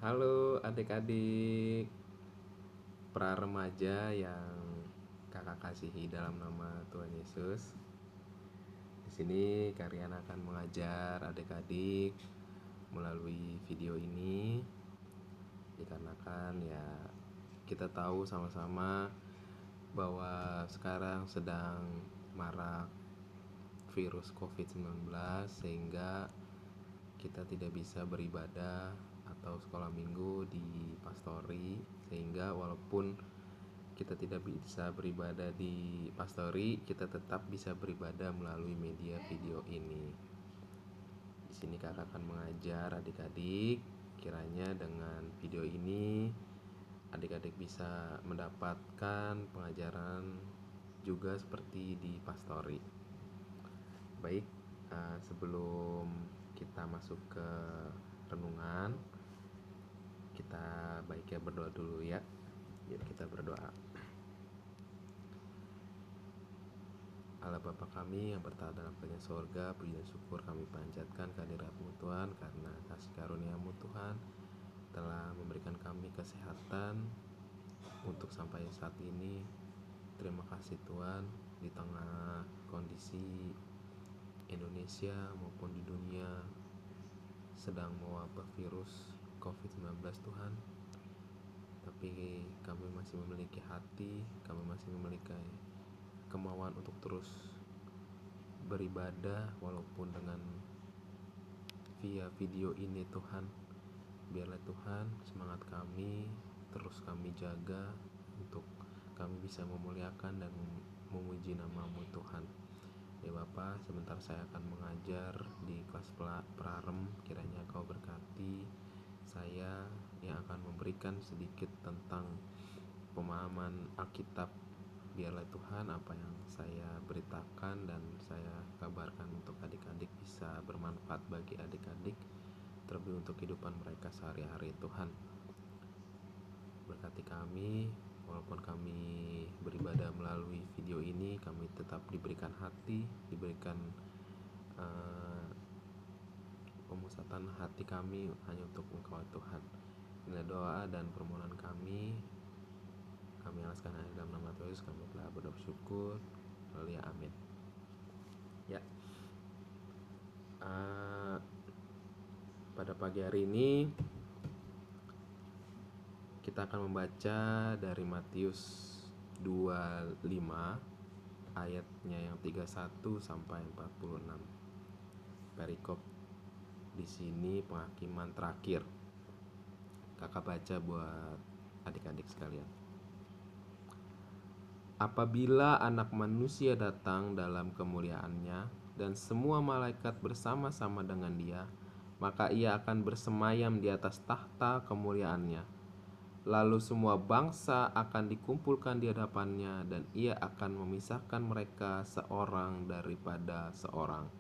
Halo adik-adik pra remaja yang kakak kasihi dalam nama Tuhan Yesus. Di sini Karian akan mengajar adik-adik melalui video ini dikarenakan ya kita tahu sama-sama bahwa sekarang sedang marak virus COVID-19 sehingga kita tidak bisa beribadah atau sekolah minggu di pastori, sehingga walaupun kita tidak bisa beribadah di pastori, kita tetap bisa beribadah melalui media video ini. Di sini kakak akan mengajar adik-adik, kiranya dengan video ini adik-adik bisa mendapatkan pengajaran juga seperti di pastori. Baik, sebelum kita masuk ke renungan, kita baiknya berdoa dulu ya. Yuk kita berdoa. Allah Bapa kami yang bertahan dalam kerajaan sorga, puji dan syukur kami panjatkan kehadirat-Mu Tuhan, karena kasih karunia-Mu Tuhan telah memberikan kami kesehatan untuk sampai saat ini. Terima kasih Tuhan, di tengah kondisi Indonesia maupun di dunia sedang mewabah virus COVID-19 Tuhan, tapi kami masih memiliki hati, kami masih memiliki kemauan untuk terus beribadah walaupun dengan via video ini Tuhan. Biarlah Tuhan semangat kami terus kami jaga untuk kami bisa memuliakan dan memuji nama-Mu Tuhan. Ya Bapa, sebentar saya akan mengajar di kelas prarem, kiranya Kau berkati saya yang akan memberikan sedikit tentang pemahaman Alkitab. Biarlah Tuhan apa yang saya beritakan dan saya kabarkan untuk adik-adik bisa bermanfaat bagi adik-adik, terlebih untuk kehidupan mereka sehari-hari. Tuhan, berkati kami, walaupun kami beribadah melalui video ini, kami tetap diberikan hati, diberikan pemusatan hati kami hanya untuk Engkau Tuhan. Inilah doa dan permohonan kami alaskan hanya dalam nama Tuhan Yesus kami telah bersyukur. Haleluya, amin. Ya, pada pagi hari ini kita akan membaca dari Matius 25 ayatnya yang 31 sampai 46. Perikop di sini penghakiman terakhir. Kakak baca buat adik-adik sekalian. Apabila Anak Manusia datang dalam kemuliaannya dan semua malaikat bersama-sama dengan Dia, maka Ia akan bersemayam di atas tahta kemuliaannya. Lalu semua bangsa akan dikumpulkan di hadapannya dan Ia akan memisahkan mereka seorang daripada seorang,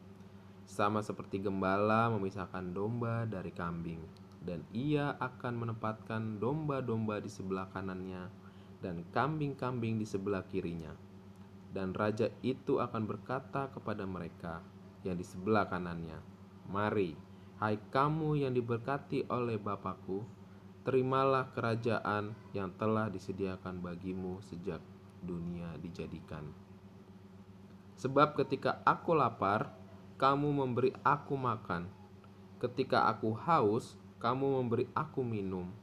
sama seperti gembala memisahkan domba dari kambing. Dan Ia akan menempatkan domba-domba di sebelah kanannya dan kambing-kambing di sebelah kirinya. Dan raja itu akan berkata kepada mereka yang di sebelah kanannya, "Mari, hai kamu yang diberkati oleh Bapa-Ku, terimalah kerajaan yang telah disediakan bagimu sejak dunia dijadikan. Sebab ketika aku lapar, kamu memberi aku makan. Ketika aku haus, kamu memberi aku minum.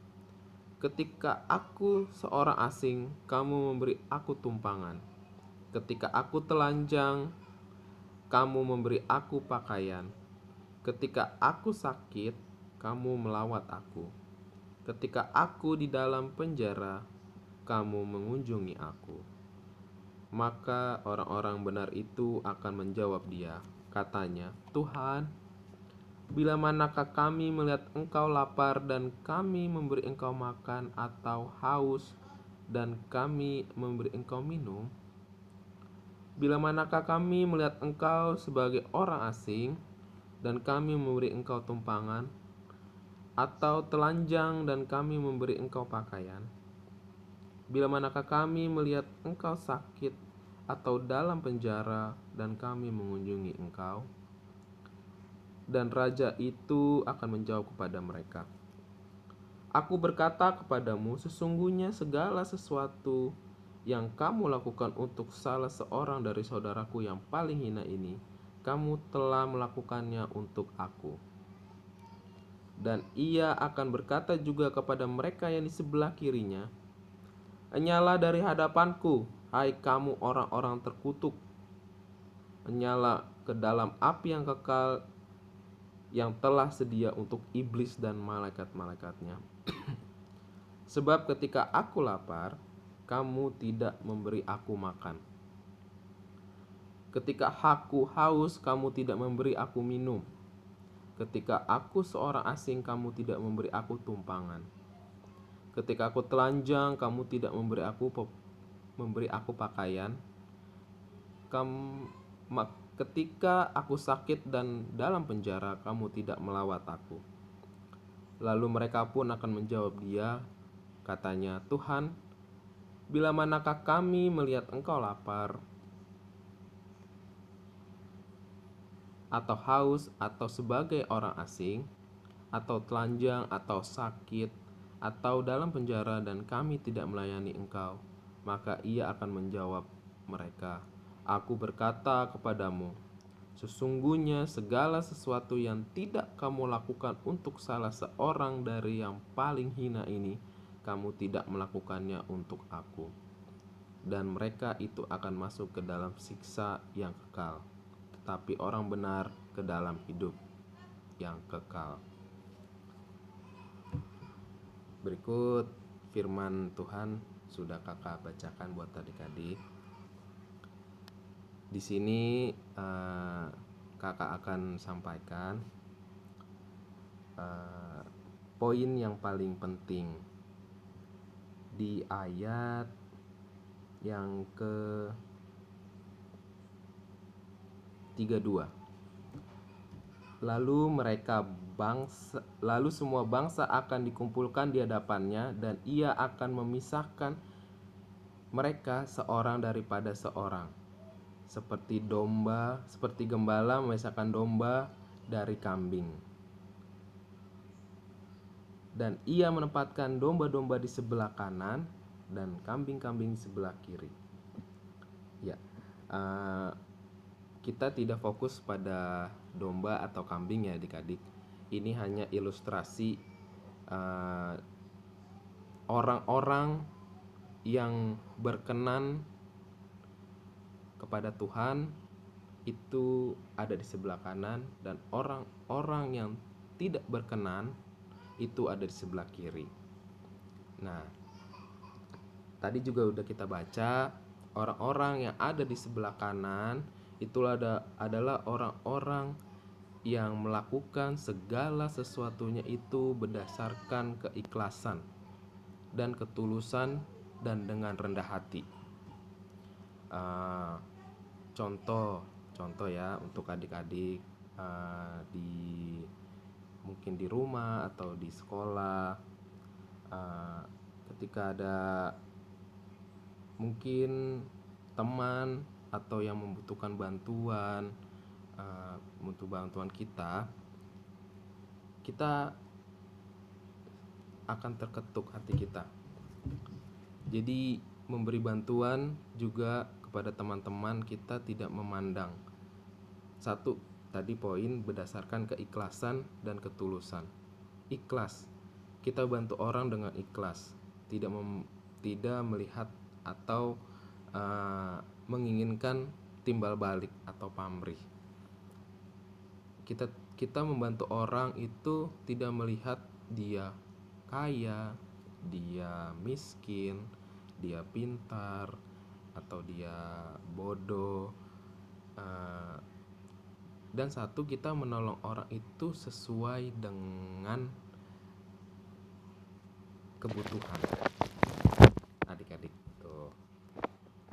Ketika aku seorang asing, kamu memberi aku tumpangan. Ketika aku telanjang, kamu memberi aku pakaian. Ketika aku sakit, kamu melawat aku. Ketika aku di dalam penjara, kamu mengunjungi aku." Maka orang-orang benar itu akan menjawab Dia, katanya, "Tuhan, bila manakah kami melihat Engkau lapar dan kami memberi Engkau makan, atau haus dan kami memberi Engkau minum? Bila manakah kami melihat Engkau sebagai orang asing dan kami memberi Engkau tumpangan, atau telanjang dan kami memberi Engkau pakaian? Bila manakah kami melihat Engkau sakit atau dalam penjara dan kami mengunjungi Engkau?" Dan raja itu akan menjawab kepada mereka, Aku berkata kepadamu, sesungguhnya segala sesuatu yang kamu lakukan untuk salah seorang dari saudaraku yang paling hina ini, kamu telah melakukannya untuk aku. Dan ia akan berkata juga kepada mereka yang di sebelah kirinya, Enyalah dari hadapanku, hai kamu orang-orang terkutuk, menyala ke dalam api yang kekal yang telah sedia untuk iblis dan malaikat-malaikatnya. Sebab ketika aku lapar, kamu tidak memberi aku makan. Ketika aku haus, kamu tidak memberi aku minum. Ketika aku seorang asing, kamu tidak memberi aku tumpangan. Ketika aku telanjang, kamu tidak memberi aku pakaian. Ketika aku sakit dan dalam penjara, kamu tidak melawat aku. Lalu mereka pun akan menjawab dia, katanya, Tuhan, bila manakah kami melihat engkau lapar, atau haus, atau sebagai orang asing, atau telanjang, atau sakit, atau dalam penjara, dan kami tidak melayani engkau? Maka ia akan menjawab mereka, Aku berkata kepadamu, sesungguhnya segala sesuatu yang tidak kamu lakukan untuk salah seorang dari yang paling hina ini, kamu tidak melakukannya untuk aku. Dan mereka itu akan masuk ke dalam siksa yang kekal, tetapi orang benar ke dalam hidup yang kekal. Berikut firman Tuhan sudah kakak bacakan buat adik-adik. Di sini kakak akan sampaikan poin yang paling penting di ayat yang ke-32. Lalu semua bangsa akan dikumpulkan di hadapannya, dan ia akan memisahkan mereka seorang daripada seorang, seperti gembala memisahkan domba dari kambing. Dan ia menempatkan domba-domba di sebelah kanan dan kambing-kambing di sebelah kiri. Ya, kita tidak fokus pada domba atau kambing ya adik-adik. Ini hanya ilustrasi orang-orang yang berkenan kepada Tuhan itu ada di sebelah kanan, dan orang-orang yang tidak berkenan itu ada di sebelah kiri. Nah, tadi juga udah kita baca, orang-orang yang ada di sebelah kanan itulah adalah orang-orang yang melakukan segala sesuatunya itu berdasarkan keikhlasan dan ketulusan dan dengan rendah hati. Contoh ya untuk adik-adik mungkin di rumah atau di sekolah, ketika ada mungkin teman atau yang membutuhkan bantuan kita akan terketuk hati kita. Jadi memberi bantuan juga kepada teman-teman kita tidak memandang. Satu, tadi poin berdasarkan keikhlasan dan ketulusan. Ikhlas, kita bantu orang dengan ikhlas, tidak melihat atau menginginkan timbal balik atau pamrih. Kita membantu orang itu tidak melihat dia kaya, dia miskin, dia pintar, atau dia bodoh. Dan satu, kita menolong orang itu sesuai dengan kebutuhan adik-adik tuh.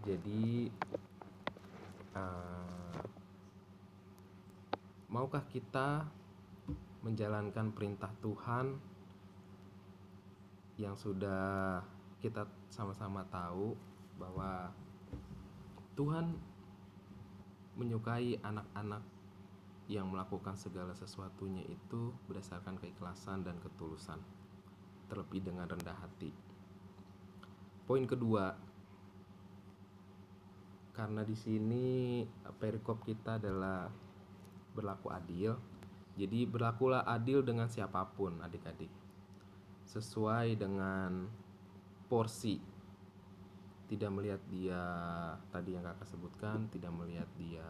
Jadi maukah kita menjalankan perintah Tuhan yang sudah kita sama-sama tahu bahwa Tuhan menyukai anak-anak yang melakukan segala sesuatunya itu berdasarkan keikhlasan dan ketulusan. terlebih dengan rendah hati. Poin kedua, karena di sini perikop kita adalah berlaku adil, jadi berlakulah adil dengan siapapun adik-adik, sesuai dengan porsi. Tidak melihat dia, tadi yang kakak sebutkan, tidak melihat dia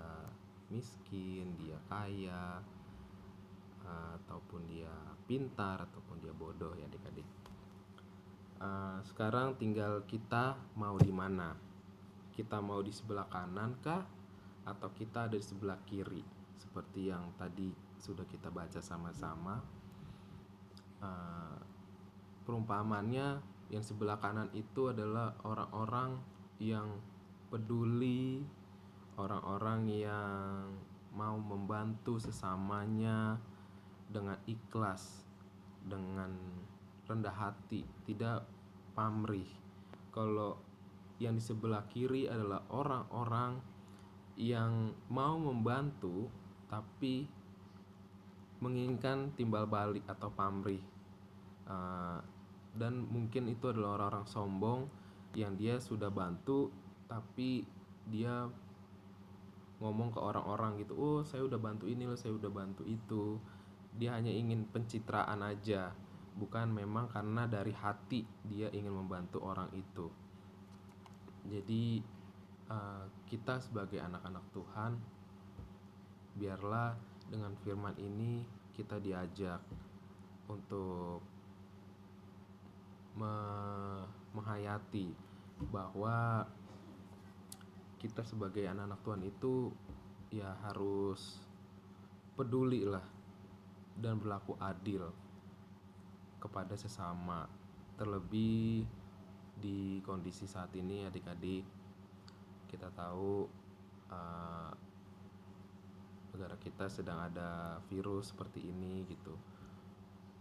miskin, dia kaya, ataupun dia pintar, ataupun dia bodoh ya adik-adik. Sekarang tinggal kita mau di mana. Kita mau di sebelah kanan kah, atau kita ada di sebelah kiri, seperti yang tadi sudah kita baca sama-sama. Perumpamannya yang sebelah kanan itu adalah orang-orang yang peduli, orang-orang yang mau membantu sesamanya dengan ikhlas, dengan rendah hati, tidak pamrih. Kalau yang di sebelah kiri adalah orang-orang yang mau membantu tapi menginginkan timbal balik atau pamrih. Dan mungkin itu adalah orang-orang sombong yang dia sudah bantu tapi dia ngomong ke orang-orang gitu, oh saya udah bantu ini loh, saya udah bantu itu. Dia hanya ingin pencitraan aja, bukan memang karena dari hati dia ingin membantu orang itu. Jadi kita sebagai anak-anak Tuhan, biarlah dengan firman ini kita diajak untuk menghayati bahwa kita sebagai anak-anak Tuhan itu ya harus peduli lah dan berlaku adil kepada sesama. Terlebih di kondisi saat ini adik-adik, kita tahu negara kita sedang ada virus seperti ini gitu.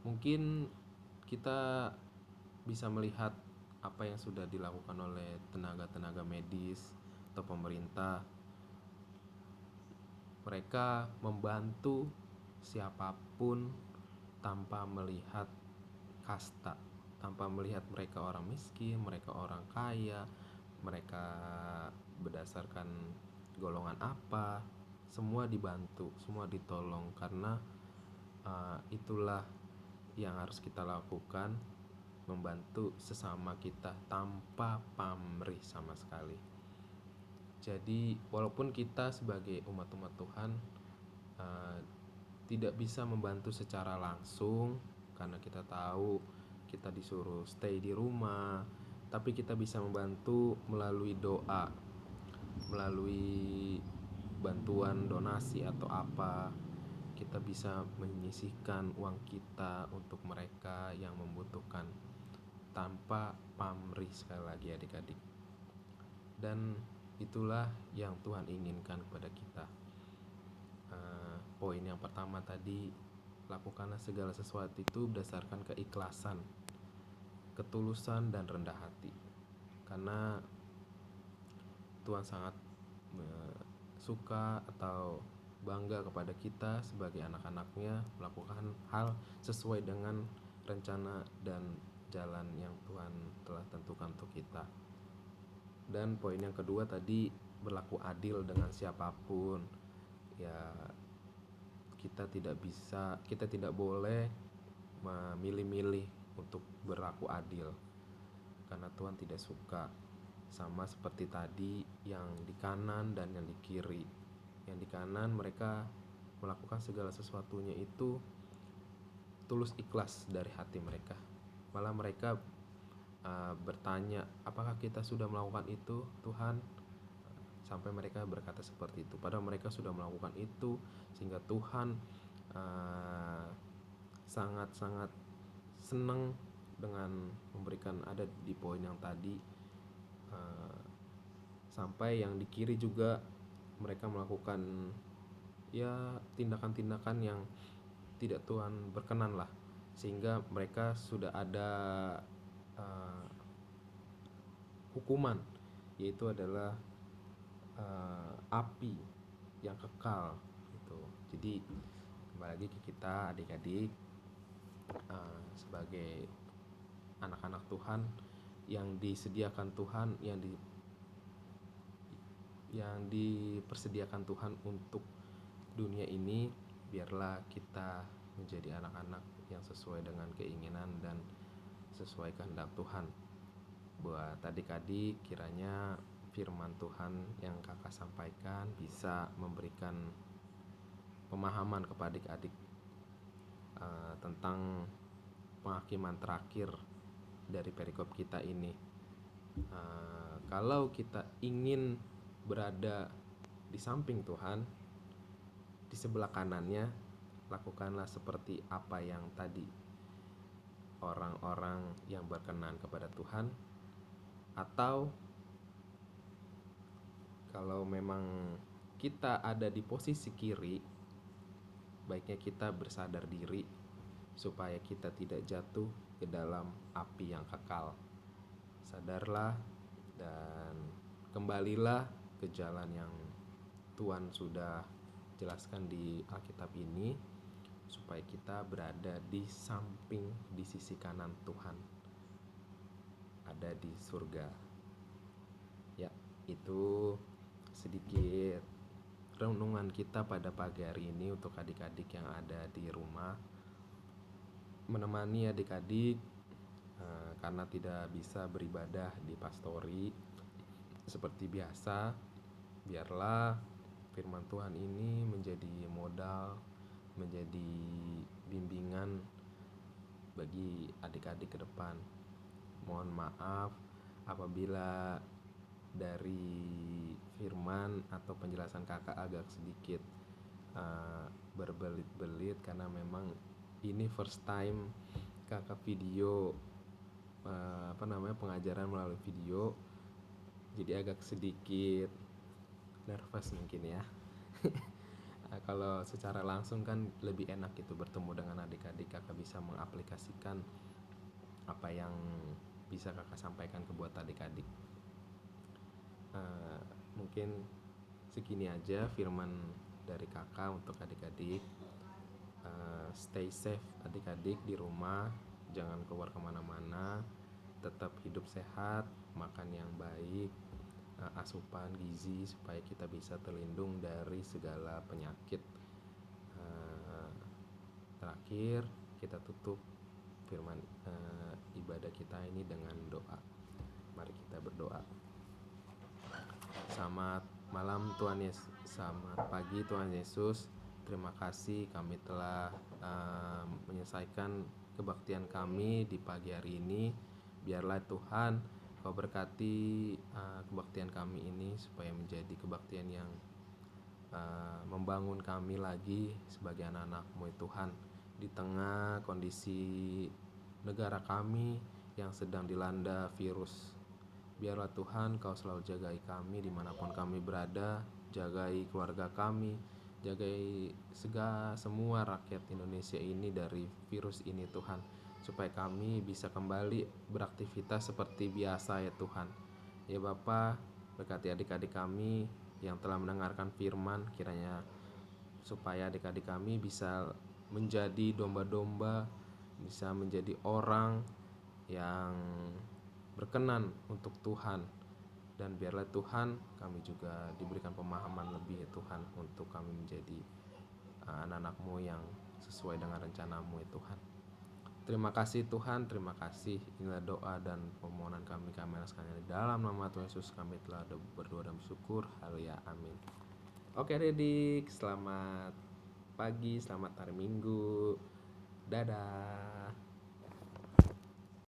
Mungkin kita bisa melihat apa yang sudah dilakukan oleh tenaga-tenaga medis atau pemerintah. Mereka membantu siapapun tanpa melihat kasta, tanpa melihat mereka orang miskin, mereka orang kaya, mereka berdasarkan golongan apa. Semua dibantu, semua ditolong, karena itulah yang harus kita lakukan, membantu sesama kita tanpa pamrih sama sekali. Jadi walaupun kita sebagai umat-umat Tuhan tidak bisa membantu secara langsung, karena kita tahu kita disuruh stay di rumah, tapi kita bisa membantu melalui doa, melalui bantuan donasi atau apa. Kita bisa menyisihkan uang kita untuk mereka yang membutuhkan tanpa pamrih, sekali lagi adik-adik. Dan itulah yang Tuhan inginkan kepada kita. Poin yang pertama tadi, lakukanlah segala sesuatu itu berdasarkan keikhlasan, ketulusan, dan rendah hati. Karena Tuhan sangat suka atau bangga kepada kita sebagai anak-anaknya melakukan hal sesuai dengan rencana dan jalan yang Tuhan telah tentukan untuk kita. Dan poin yang kedua tadi, berlaku adil dengan siapapun. Ya, kita tidak boleh memilih-milih untuk berlaku adil, karena Tuhan tidak suka. Sama seperti tadi yang di kanan dan yang di kiri. Yang di kanan mereka melakukan segala sesuatunya itu tulus ikhlas dari hati mereka. Malah mereka bertanya, apakah kita sudah melakukan itu Tuhan? Sampai mereka berkata seperti itu, padahal mereka sudah melakukan itu, sehingga Tuhan sangat-sangat senang dengan memberikan, ada di poin yang tadi. Sampai yang di kiri juga mereka melakukan ya tindakan-tindakan yang tidak Tuhan berkenan lah, sehingga mereka sudah ada hukuman, yaitu adalah api yang kekal gitu. Jadi kembali lagi ke kita adik-adik, sebagai anak-anak Tuhan yang disediakan Tuhan, yang dipersediakan Tuhan untuk dunia ini. Biarlah kita menjadi anak-anak yang sesuai dengan keinginan dan sesuai kehendak Tuhan. Buat adik-adik, kiranya firman Tuhan yang kakak sampaikan bisa memberikan pemahaman kepada adik-adik tentang penghakiman terakhir dari perikop kita ini. Kalau kita ingin berada di samping Tuhan, di sebelah kanannya, lakukanlah seperti apa yang tadi orang-orang yang berkenan kepada Tuhan. Atau kalau memang kita ada di posisi kiri, baiknya kita bersadar diri supaya kita tidak jatuh ke dalam api yang kekal. Sadarlah dan kembalilah ke jalan yang Tuhan sudah jelaskan di Alkitab ini, supaya kita berada di samping, di sisi kanan Tuhan, ada di surga. Ya, itu sedikit renungan kita pada pagi hari ini untuk adik-adik yang ada di rumah. Menemani adik-adik karena tidak bisa beribadah di pastori seperti biasa, biarlah firman Tuhan ini menjadi modal, menjadi bimbingan bagi adik-adik ke depan. Mohon maaf apabila dari firman atau penjelasan kakak agak sedikit berbelit-belit, karena memang ini first time kakak video pengajaran melalui video, jadi agak sedikit nervous mungkin ya. Kalau secara langsung kan lebih enak gitu bertemu dengan adik-adik, kakak bisa mengaplikasikan apa yang bisa kakak sampaikan ke buat adik-adik. Mungkin segini aja firman dari kakak untuk adik-adik. Stay safe adik-adik di rumah, jangan keluar kemana-mana, tetap hidup sehat, makan yang baik, asupan gizi supaya kita bisa terlindung dari segala penyakit. Terakhir kita tutup firman ibadah kita ini dengan doa. Mari kita berdoa. Selamat malam Tuhan Yesus, selamat pagi Tuhan Yesus. Terima kasih kami telah menyelesaikan kebaktian kami di pagi hari ini. Biarlah Tuhan Kau berkati kebaktian kami ini supaya menjadi kebaktian yang membangun kami lagi sebagai anak-anak-Mu Tuhan, di tengah kondisi negara kami yang sedang dilanda virus. Biarlah Tuhan Kau selalu jagai kami dimanapun kami berada, jagai keluarga kami, jagai semua rakyat Indonesia ini dari virus ini Tuhan, supaya kami bisa kembali beraktivitas seperti biasa ya Tuhan. Ya Bapa, berkati adik-adik kami yang telah mendengarkan firman, kiranya supaya adik-adik kami bisa menjadi domba-domba, bisa menjadi orang yang berkenan untuk Tuhan. Dan biarlah Tuhan kami juga diberikan pemahaman lebih ya Tuhan, untuk kami menjadi anak-anak-Mu yang sesuai dengan rencana-Mu ya Tuhan. Terima kasih Tuhan, terima kasih. Inilah doa dan permohonan kami sekalian, di dalam nama Tuhan Yesus kami telah berdoa dan bersyukur. Haleluya, amin. Oke adik, selamat pagi, selamat hari Minggu. Dadah.